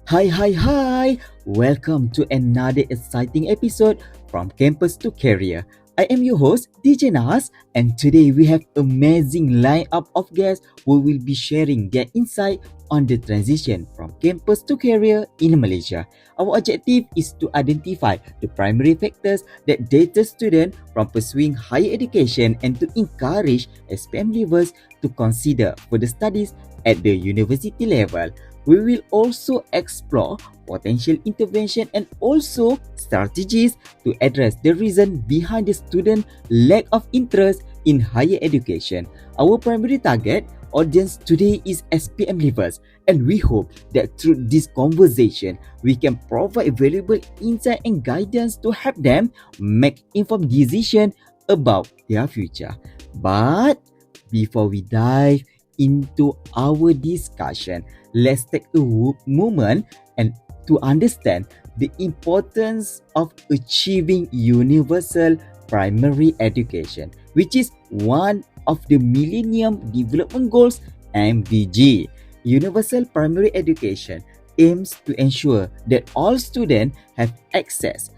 Hi. Welcome to another exciting episode from Campus to Career. I am your host, DJ Nas, and today we have amazing lineup of guests who will be sharing their insight on the transition from campus to career in Malaysia. Our objective is to identify the primary factors that deter students from pursuing higher education and to encourage SPM leavers to consider further studies at the university level. We will also explore potential intervention and also strategies to address the reason behind the student lack of interest in higher education. Our primary target audience today is SPM leavers, and we hope that through this conversation we can provide valuable insight and guidance to help them make informed decisions about their future. But before we dive into our discussion, let's take a moment and to understand the importance of achieving universal primary education, which is one of the Millennium Development Goals (MDG). Universal primary education aims to ensure that all students have access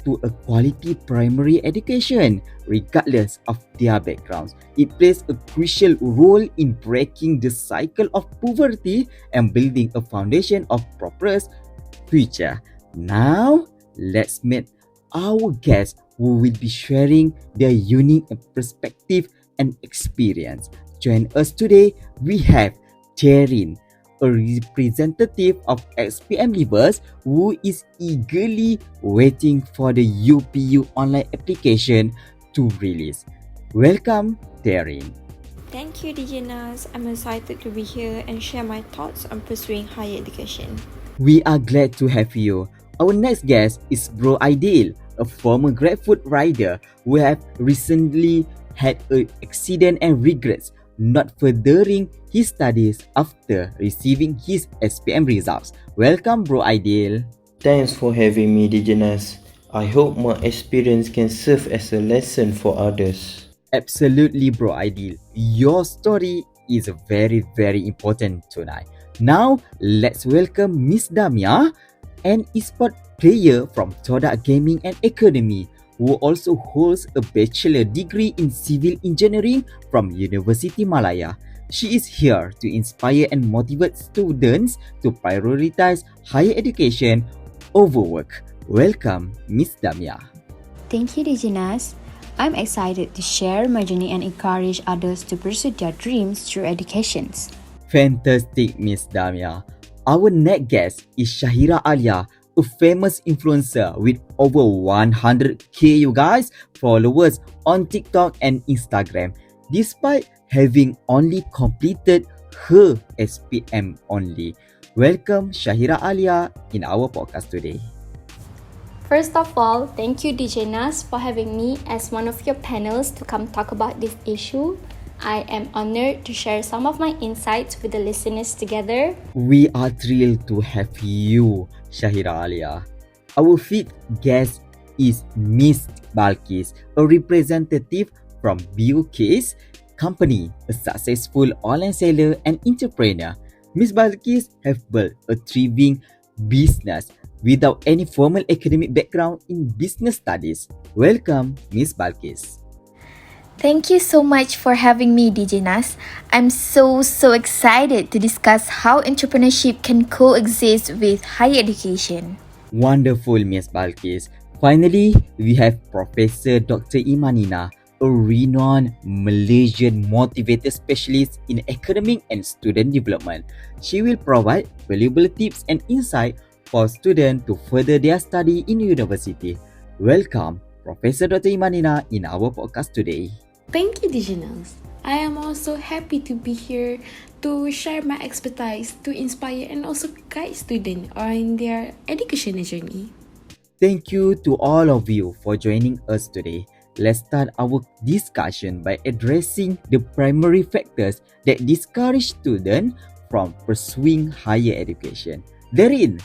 to a quality primary education regardless of their backgrounds. It plays a crucial role in breaking the cycle of poverty and building a foundation of prosperous future. Now, let's meet our guests who will be sharing their unique perspective and experience. Join us today. We have Terin, a representative of SPM leavers who is eagerly waiting for the UPU online application to release. Welcome, Terin. Thank you, DJ Nas. I'm excited to be here and share my thoughts on pursuing higher education. We are glad to have you. Our next guest is Bro Ideal, a former GrabFood rider who have recently had an accident and regrets not furthering his studies after receiving his SPM results. Welcome, Bro Ideal. Thanks for having me, DJ Nas. I hope my experience can serve as a lesson for others. Absolutely, Bro Ideal. Your story is very important tonight. Now, let's welcome Miss Damia, an esport player from Toda Gaming and Academy, who also holds a bachelor degree in civil engineering from University Malaya. She is here to inspire and motivate students to prioritize higher education over work. Welcome, Miss Damia. Thank you, DJ Nas. I'm excited to share my journey and encourage others to pursue their dreams through educations. Fantastic, Miss Damia. Our next guest is Shahira Alia, a famous influencer with over 100k you guys followers on TikTok and Instagram. Despite having only completed her SPM only. Welcome Shahira Alia in our podcast today. First of all, thank you DJ Nas for having me as one of your panels to come talk about this issue. I am honored to share some of my insights with the listeners together. We are thrilled to have you, Shahira Alia. Our fifth guest is Miss Balkis, a representative from BUK's company, a successful online seller and entrepreneur. Miss Balkis have built a thriving business without any formal academic background in business studies. Welcome, Miss Balkis. Thank you so much for having me, DJ Nas. I'm so excited to discuss how entrepreneurship can coexist with higher education. Wonderful, Miss Balkis. Finally, we have Professor Dr. Imanina, a renowned Malaysian motivator specialist in academic and student development. She will provide valuable tips and insight for students to further their study in university. Welcome, Professor Dr. Imanina in our podcast today. Thank you, DJ Nas. I am also happy to be here to share my expertise to inspire and also guide students on their educational journey. Thank you to all of you for joining us today. Let's start our discussion by addressing the primary factors that discourage students from pursuing higher education. Therein,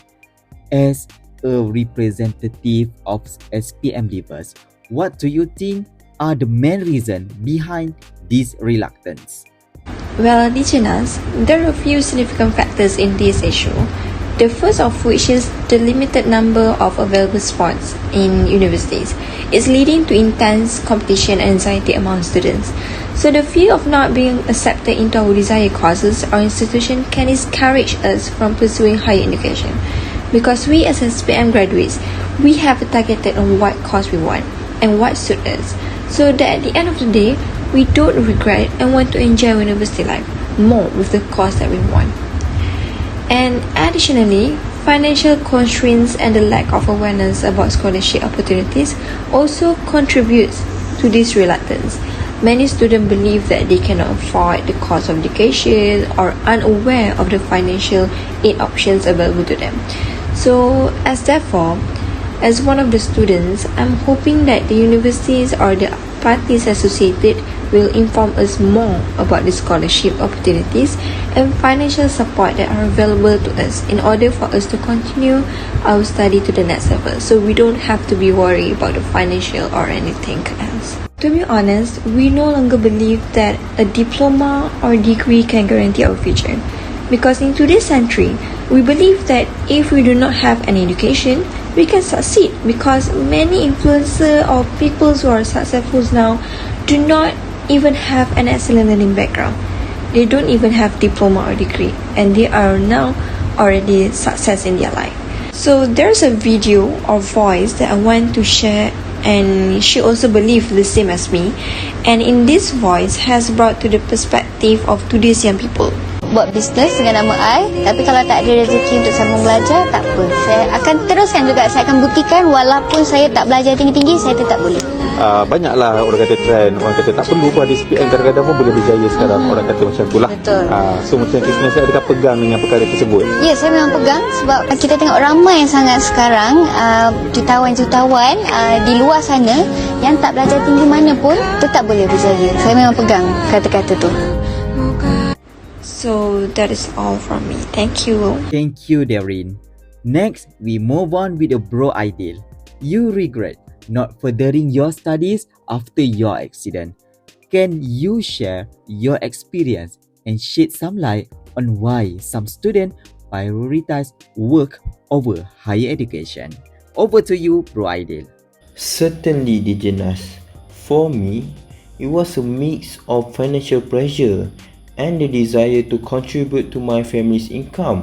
as a representative of SPM leavers, what do you think are the main reasons behind this reluctance? Well, DJ Nas, there are a few significant factors in this issue. The first of which is the limited number of available spots in universities. It's leading to intense competition and anxiety among students. So the fear of not being accepted into our desired courses or institution can discourage us from pursuing higher education. Because we as SPM graduates, we have targeted on what course we want and what suits us. So that at the end of the day, we don't regret and want to enjoy university life more with the course that we want. And additionally, financial constraints and the lack of awareness about scholarship opportunities also contributes to this reluctance. Many students believe that they cannot afford the cost of education or unaware of the financial aid options available to them. So, as one of the students, I'm hoping that the universities or the parties associated will inform us more about the scholarship opportunities and financial support that are available to us in order for us to continue our study to the next level, so we don't have to be worried about the financial or anything else. To be honest, we no longer believe that a diploma or degree can guarantee our future. Because in today's century, we believe that if we do not have an education, we can succeed, because many influencers or people who are successful now do not even have an excellent learning background. They don't even have diploma or degree, and they are now already success in their life. So there's a video or voice that I want to share, and she also believes the same as me, and in this voice has brought to the perspective of today's young people. Buat bisnes dengan nama I, tapi kalau tak ada rezeki untuk sambung belajar, tak apa. Saya akan teruskan juga, saya akan buktikan walaupun saya tak belajar tinggi-tinggi, saya tetap boleh. Banyaklah orang kata trend, orang kata tak perlu pun ada SPM, kadang-kadang pun boleh berjaya sekarang. Orang kata macam tu lah. Betul. So macam Kristina, saya adakah pegang dengan perkara tersebut? Ya, saya memang pegang sebab kita tengok ramai sangat sekarang jutawan-jutawan di luar sana yang tak belajar tinggi mana pun tetap boleh berjaya. Saya memang pegang kata-kata tu. So that is all from me. Thank you. Thank you, Darren. Next, we move on with the bro ideal. You regret not furthering your studies after your accident. Can you share your experience and shed some light on why some students prioritize work over higher education? Over to you, bro ideal. Certainly, DJ Nas. For me, it was a mix of financial pressure and the desire to contribute to my family's income.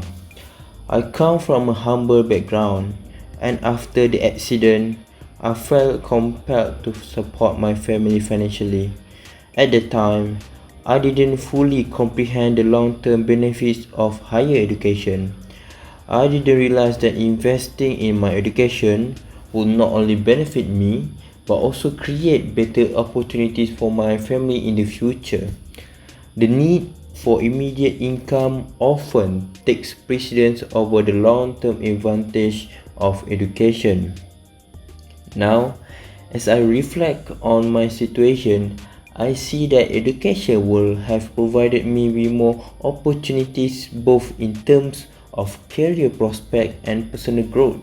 I come from a humble background, and after the accident, I felt compelled to support my family financially. At the time, I didn't fully comprehend the long-term benefits of higher education. I didn't realize that investing in my education would not only benefit me, but also create better opportunities for my family in the future. The need for immediate income often takes precedence over the long-term advantage of education. Now, as I reflect on my situation, I see that education will have provided me with more opportunities both in terms of career prospect and personal growth.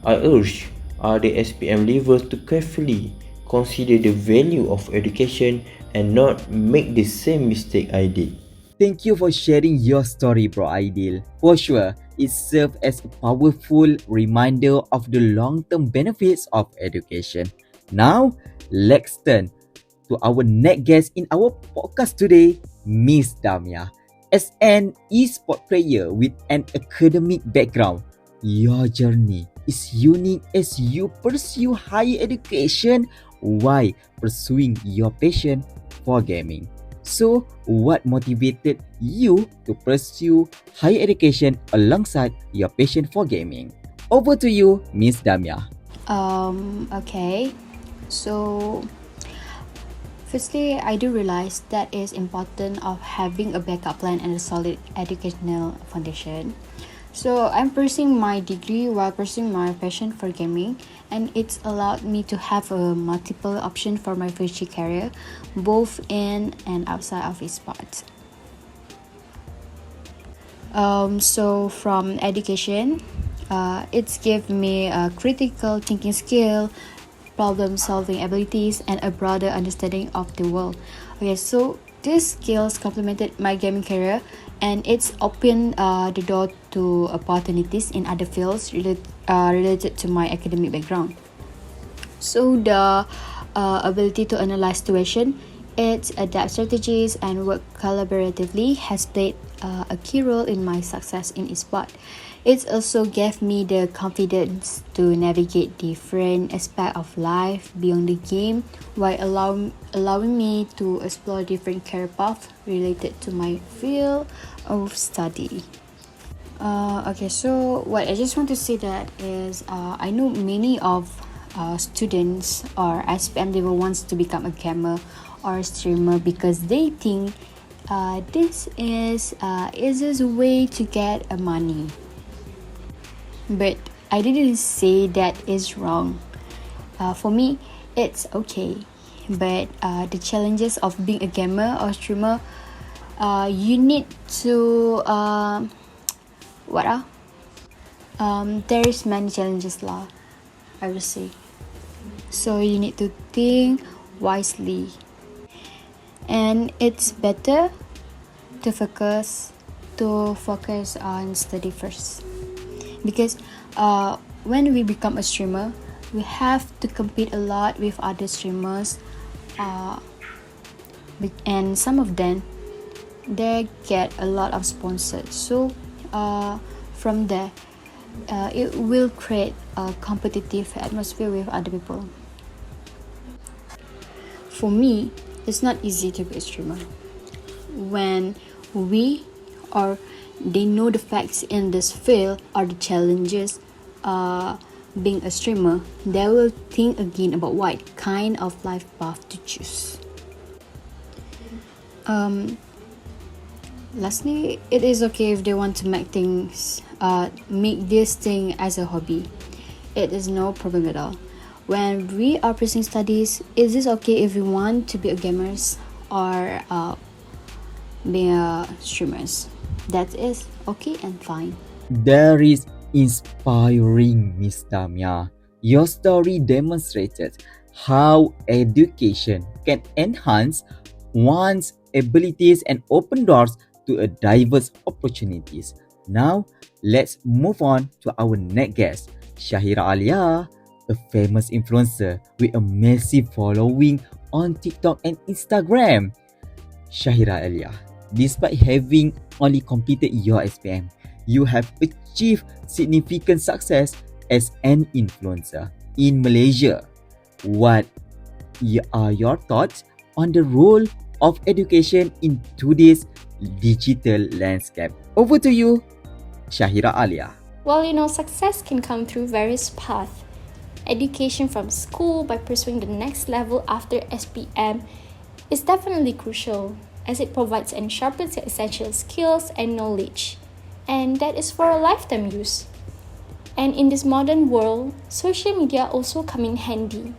I urge other SPM leavers to carefully consider the value of education and not make the same mistake I did. Thank you for sharing your story, bro ideal. For sure, it serves as a powerful reminder of the long-term benefits of education. Now, let's turn to our next guest in our podcast today, Miss Damia. As an e-sport player with an academic background, your journey is unique as you pursue higher education while pursuing your passion for gaming. So, what motivated you to pursue higher education alongside your passion for gaming? Over to you, Miss Damia. Okay. So, firstly, I do realize that it is important of having a backup plan and a solid educational foundation. So I'm pursuing my degree while pursuing my passion for gaming, and it's allowed me to have a multiple option for my future career, both in and outside of esports. So from education, it's give me a critical thinking skill, problem solving abilities, and a broader understanding of the world. Okay, so these skills complemented my gaming career, and it's opened the door to opportunities in other fields related to my academic background. So the ability to analyze situation, its adapt strategies, and work collaboratively has played a key role in my success in esports. It also gave me the confidence to navigate different aspects of life beyond the game, while allowing me to explore different career paths related to my field of study. Okay, so what I just want to say that is I know many of students or SPM level wants to become a gamer or a streamer because they think this is easiest way to get money. But I didn't say that is wrong. For me, it's okay. But the challenges of being a gamer or streamer, you need to there is many challenges lah, I would say. So you need to think wisely, and it's better to focus on study first, because when we become a streamer, we have to compete a lot with other streamers, and some of them they get a lot of sponsors. So from there, it will create a competitive atmosphere with other people. For me, it's not easy to be a streamer. When they know the facts in this field or the challenges being a streamer, they will think again about what kind of life path to choose. Lastly, it is okay if they want to make this thing as a hobby. It is no problem at all. When we are pursuing studies, is it okay if we want to be a gamers or be a streamers? That is okay and fine. That is inspiring, Miss Damia. Your story demonstrated how education can enhance one's abilities and open doors to a diverse opportunities. Now, let's move on to our next guest, Shahira Alia, a famous influencer with a massive following on TikTok and Instagram. Shahira Alia, despite having only completed your SPM, you have achieved significant success as an influencer in Malaysia. What are your thoughts on the role of education in today's digital landscape? Over to you, Shahira Alia. Well, success can come through various paths. Education from school by pursuing the next level after SPM is definitely crucial, as it provides and sharpens your essential skills and knowledge, and that is for a lifetime use. And in this modern world, social media also come in handy.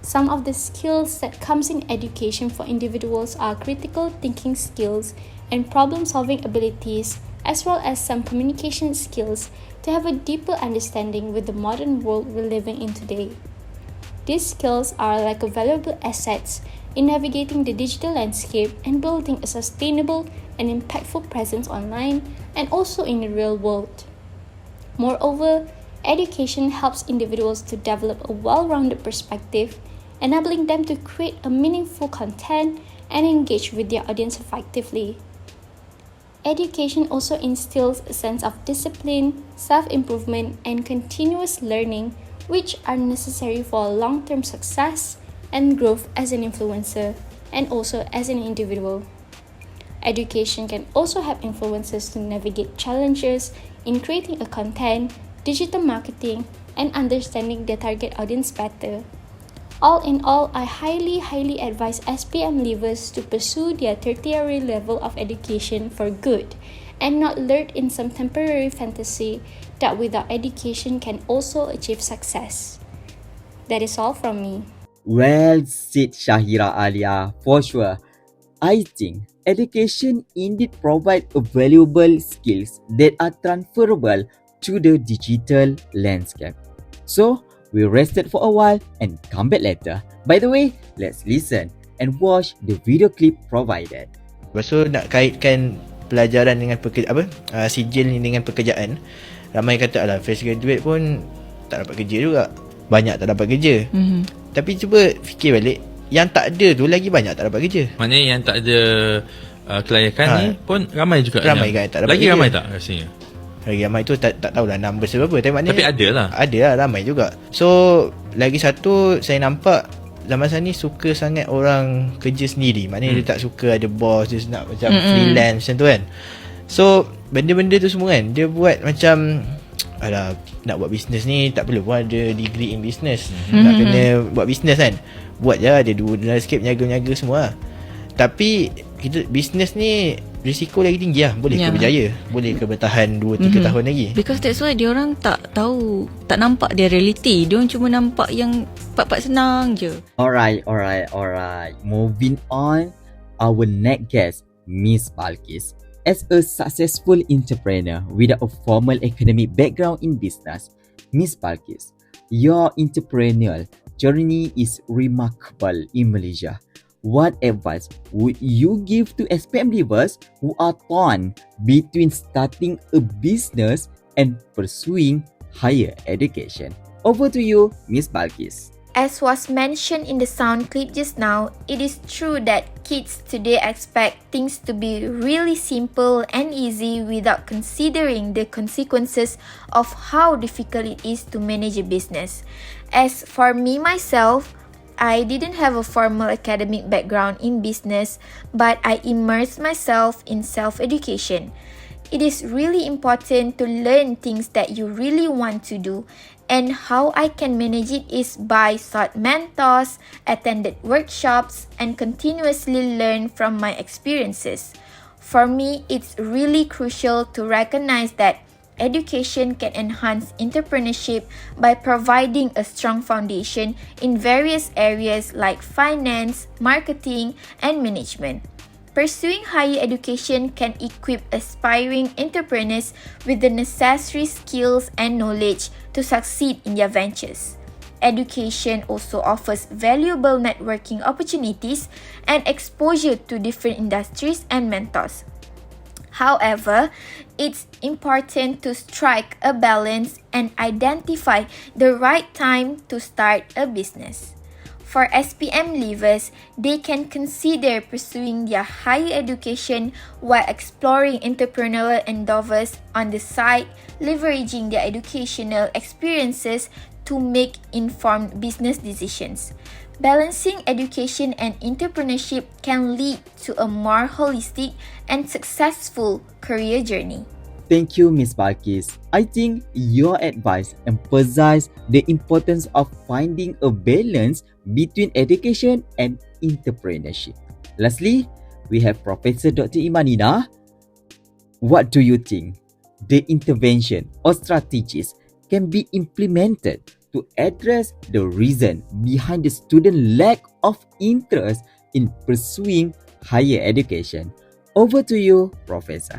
Some of the skills that comes in education for individuals are critical thinking skills and problem-solving abilities, as well as some communication skills to have a deeper understanding with the modern world we're living in today. These skills are like a valuable assets in navigating the digital landscape and building a sustainable and impactful presence online and also in the real world. Moreover, education helps individuals to develop a well-rounded perspective, enabling them to create a meaningful content and engage with their audience effectively. Education also instills a sense of discipline, self-improvement, and continuous learning, which are necessary for long-term success and growth as an influencer and also as an individual. Education can also help influencers to navigate challenges in creating a content, digital marketing, and understanding their target audience better. All in all, I highly advise SPM leavers to pursue their tertiary level of education for good and not lurk in some temporary fantasy that without education can also achieve success. That is all from me. Well said, Shahira Alia, for sure. I think education indeed provides valuable skills that are transferable to the digital landscape. So, we rested for a while and come back later. By the way, let's listen and watch the video clip provided. Lepas tu nak kaitkan pelajaran dengan sijil ni dengan pekerjaan. Ramai kata alah fresh graduate pun tak dapat kerja juga. Banyak tak dapat kerja. Tapi cuba fikir balik, yang tak ada tu lagi banyak tak dapat kerja. Maknanya yang tak ada kelayakan ni pun ramai juga. Ramai kan tak dapat lagi kerja. Ramai tak rasanya? Lagi ramai tu tak tahulah numbers berapa. Tapi ada lah. Ada lah, ramai juga. So lagi satu, saya nampak zaman sekarang ni suka sangat orang kerja sendiri. Maknanya dia tak suka ada boss, dia nak macam freelance macam tu kan. So benda-benda tu semua kan, dia buat macam alah, nak buat bisnes ni tak perlu pun ada degree in business. Nak kena buat bisnes kan, buat je, ada dua sikit, menyaga-menyaga semua lah. Tapi kita bisnes ni risiko lagi tinggi lah. Boleh ke berjaya, boleh ke bertahan 2-3 tahun lagi. Because that's why diorang tak tahu, tak nampak dia reality. Diorang cuma nampak yang part-part senang je. Alright. Moving on, our next guest, Miss Balkis. As a successful entrepreneur without a formal academic background in business, Miss Balkis, your entrepreneurial journey is remarkable in Malaysia. What advice would you give to SPM leavers who are torn between starting a business and pursuing higher education? Over to you, Miss Balkis. As was mentioned in the sound clip just now, it is true that kids today expect things to be really simple and easy without considering the consequences of how difficult it is to manage a business. As for me myself, I didn't have a formal academic background in business, but I immersed myself in self-education. It is really important to learn things that you really want to do, and how I can manage it is by sought mentors, attended workshops, and continuously learn from my experiences. For me, it's really crucial to recognize that education can enhance entrepreneurship by providing a strong foundation in various areas like finance, marketing, and management. Pursuing higher education can equip aspiring entrepreneurs with the necessary skills and knowledge to succeed in their ventures. Education also offers valuable networking opportunities and exposure to different industries and mentors. However, it's important to strike a balance and identify the right time to start a business. For SPM leavers, they can consider pursuing their higher education while exploring entrepreneurial endeavors on the side, leveraging their educational experiences to make informed business decisions. Balancing education and entrepreneurship can lead to a more holistic and successful career journey. Thank you, Miss Balkis. I think your advice emphasizes the importance of finding a balance between education and entrepreneurship. Lastly, we have Professor Dr. Imanina. What do you think the intervention or strategies can be implemented to address the reason behind the student lack of interest in pursuing higher education? Over to you, Professor.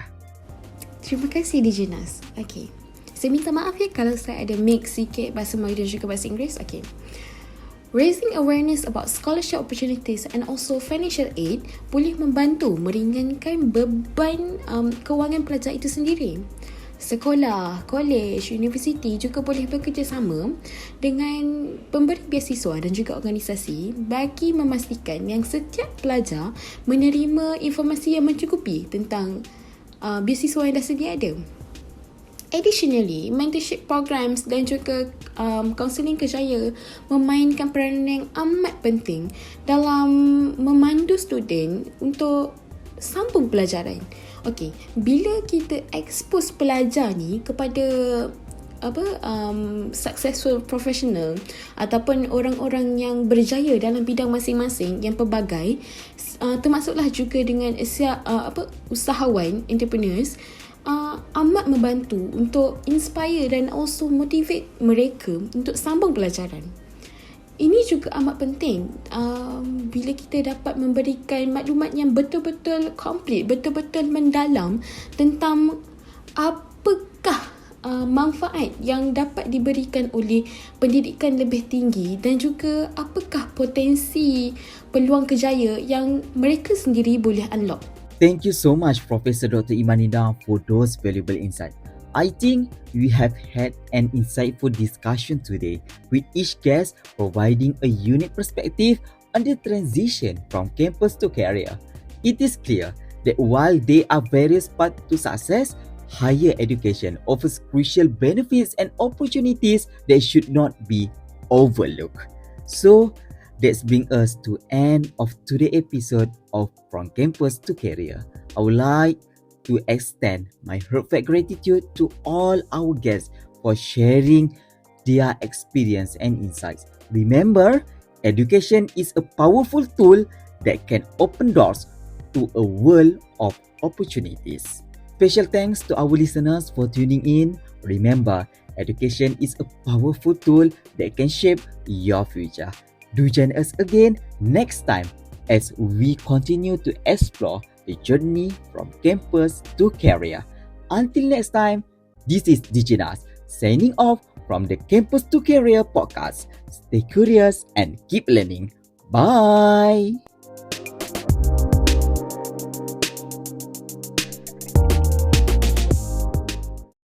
Terima kasih DJ Nas. Okay. Saya minta maaf ya kalau saya ada mix sikit bahasa Melayu dan juga bahasa Inggeris. Okay. Raising awareness about scholarship opportunities and also financial aid boleh membantu meringankan beban kewangan pelajar itu sendiri. Sekolah, kolej, universiti juga boleh bekerjasama dengan pemberi beasiswa dan juga organisasi bagi memastikan yang setiap pelajar menerima informasi yang mencukupi tentang beasiswa yang dah sedia ada. Additionally, mentorship programs dan juga kaunseling kerjaya memainkan peranan yang amat penting dalam memandu student untuk sambung pelajaran. Okey, bila kita expose pelajar ni kepada successful professional ataupun orang-orang yang berjaya dalam bidang masing-masing yang pelbagai, termasuklah juga dengan usahawan, entrepreneurs, amat membantu untuk inspire dan also motivate mereka untuk sambung pelajaran. Ini juga amat penting bila kita dapat memberikan maklumat yang betul-betul komplit, betul-betul mendalam tentang apakah manfaat yang dapat diberikan oleh pendidikan lebih tinggi dan juga apakah potensi peluang kerjaya yang mereka sendiri boleh unlock. Thank you so much, Professor Dr. Imanida, for those valuable insights. I think we have had an insightful discussion today, with each guest providing a unique perspective on the transition from campus to career. It is clear that while there are various paths to success, higher education offers crucial benefits and opportunities that should not be overlooked. So, that brings us to end of today's episode of From Campus to Career. I would like to extend my heartfelt gratitude to all our guests for sharing their experience and insights. Remember, education is a powerful tool that can open doors to a world of opportunities. Special thanks to our listeners for tuning in. Remember, education is a powerful tool that can shape your future. Do join us again next time as we continue to explore the journey from campus to career. Until next time, this is Diginas signing off from the Campus to Career podcast. Stay curious and keep learning. Bye!